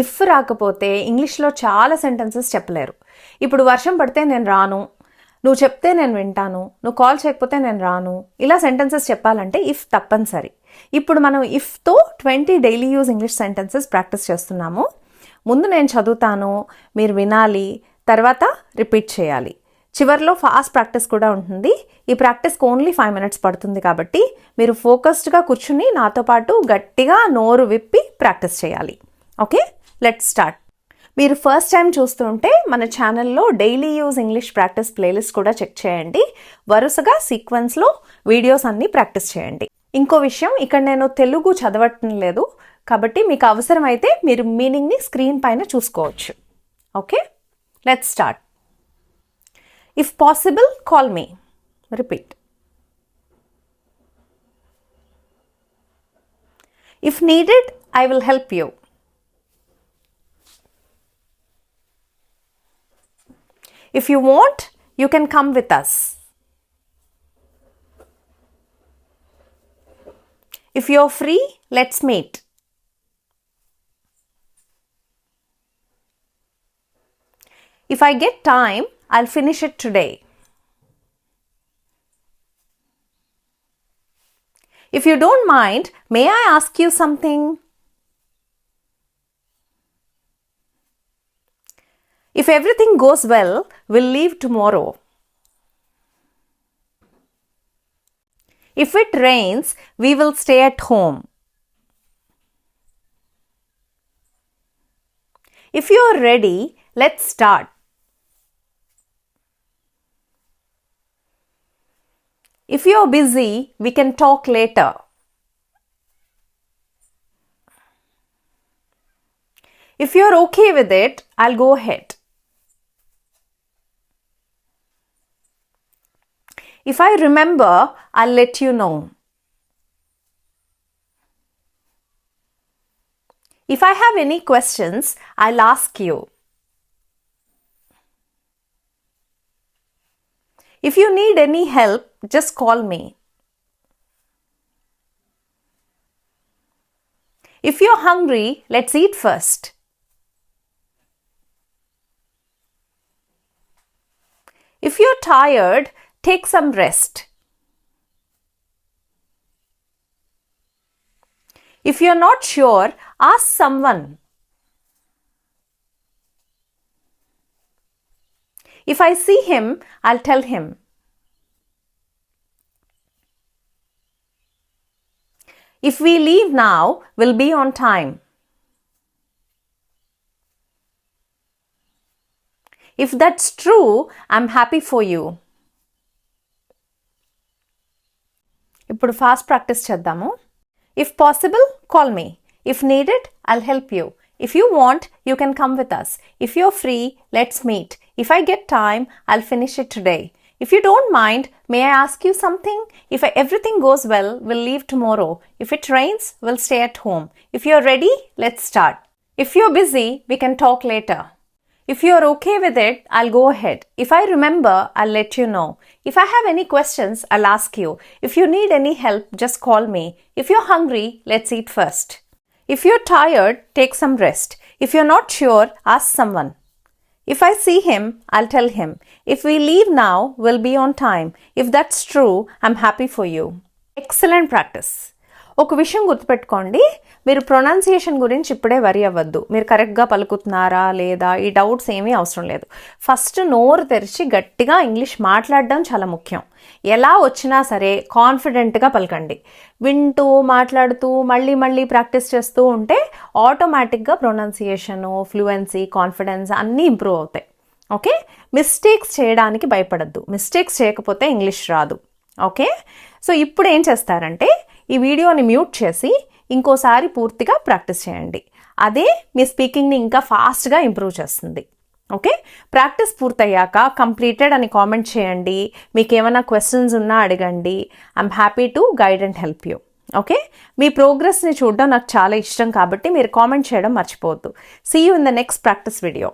If రాకపోతే ఇంగ్లీష్లో చాలా సెంటెన్సెస్ చెప్పలేరు. ఇప్పుడు వర్షం పడితే నేను రాను, నువ్వు చెప్తే నేను వింటాను, నువ్వు కాల్ చేయకపోతే నేను రాను, ఇలా సెంటెన్సెస్ చెప్పాలంటే ఇఫ్ తప్పనిసరి. ఇప్పుడు మనం ఇఫ్తో 20 daily use English sentences practice చేస్తున్నాము. ముందు నేను చదువుతాను, మీరు వినాలి, తర్వాత రిపీట్ చేయాలి. చివర్లో ఫాస్ట్ ప్రాక్టీస్ కూడా ఉంటుంది. ఈ ప్రాక్టీస్కి ఓన్లీ 5 minutes పడుతుంది కాబట్టి మీరు ఫోకస్డ్గా కూర్చుని నాతో పాటు గట్టిగా నోరు విప్పి ప్రాక్టీస్ చేయాలి. Okay, let's start. మీరు ఫస్ట్ టైం చూస్తుంటే మన ఛానల్లో daily use English practice playlist కూడా చెక్ చేయండి. వరుసగా సీక్వెన్స్లో వీడియోస్ అన్నీ ప్రాక్టీస్ చేయండి. ఇంకో విషయం, ఇక్కడ నేను తెలుగు చదవటం లేదు కాబట్టి మీకు అవసరమైతే మీరు మీనింగ్ని స్క్రీన్ పైన చూసుకోవచ్చు. Okay, let's start. If possible, call me. Repeat. If needed, I will help you. If you want, you can come with us. If you're free, let's meet. If I get time, I'll finish it today. If you don't mind, may I ask you something? If everything goes well, we'll leave tomorrow. If it rains, we will stay at home. If you are ready, let's start. If you're busy, we can talk later. If you're okay with it, I'll go ahead. If I remember, I'll let you know. If I have any questions, I'll ask you. If you need any help, just call me. If you're hungry, let's eat first. If you're tired, take some rest. If you're not sure, ask someone. If I see him, I'll tell him. If we leave now, we'll be on time. If that's true, I'm happy for you. ఇప్పుడు fast practice చేద్దాము. If possible, call me. If needed, I'll help you. If you want, you can come with us. If you're free, let's meet. If I get time, I'll finish it today. If you don't mind, may I ask you something? If everything goes well, we'll leave tomorrow. If it rains, we'll stay at home. If you're ready, let's start. If you're busy, we can talk later. If you're okay with it, I'll go ahead. If I remember, I'll let you know. If I have any questions, I'll ask you. If you need any help, just call me. If you're hungry, let's eat first. If you're tired, take some rest. If you're not sure, ask someone. If I see him, I'll tell him. If we leave now, we'll be on time. If that's true, I'm happy for you. Excellent practice. ఒక విషయం గుర్తుపెట్టుకోండి, మీరు pronunciation గురించి ఇప్పుడే వరి అవ్వద్దు. మీరు కరెక్ట్గా పలుకుతున్నారా లేదా ఈ డౌట్స్ ఏమీ అవసరం లేదు. ఫస్ట్ నోరు తెరిచి గట్టిగా ఇంగ్లీష్ మాట్లాడడం చాలా ముఖ్యం. ఎలా వచ్చినా సరే కాన్ఫిడెంట్గా పలకండి. వింటూ మాట్లాడుతూ మళ్ళీ మళ్ళీ ప్రాక్టీస్ చేస్తూ ఉంటే ఆటోమేటిక్గా ప్రొనౌన్సియేషను, ఫ్లూయెన్సీ, కాన్ఫిడెన్స్ అన్నీ ఇంప్రూవ్ అవుతాయి. ఓకే, మిస్టేక్స్ చేయడానికి భయపడద్దు. మిస్టేక్స్ చేయకపోతే ఇంగ్లీష్ రాదు. ఓకే, సో ఇప్పుడు ఏం చేస్తారంటే ఈ వీడియోని మ్యూట్ చేసి ఇంకోసారి పూర్తిగా ప్రాక్టీస్ చేయండి. అదే మీ స్పీకింగ్ని ఇంకా ఫాస్ట్గా ఇంప్రూవ్ చేస్తుంది. ఓకే, ప్రాక్టీస్ పూర్తయ్యాక కంప్లీటెడ్ అని కామెంట్ చేయండి. మీకు ఏమైనా క్వశ్చన్స్ ఉన్నా అడగండి. I'm happy to guide and help you. Okay, మీ ప్రోగ్రెస్ని చూడడం నాకు చాలా ఇష్టం కాబట్టి మీరు కామెంట్ చేయడం మర్చిపోవద్దు. See you in the next practice video.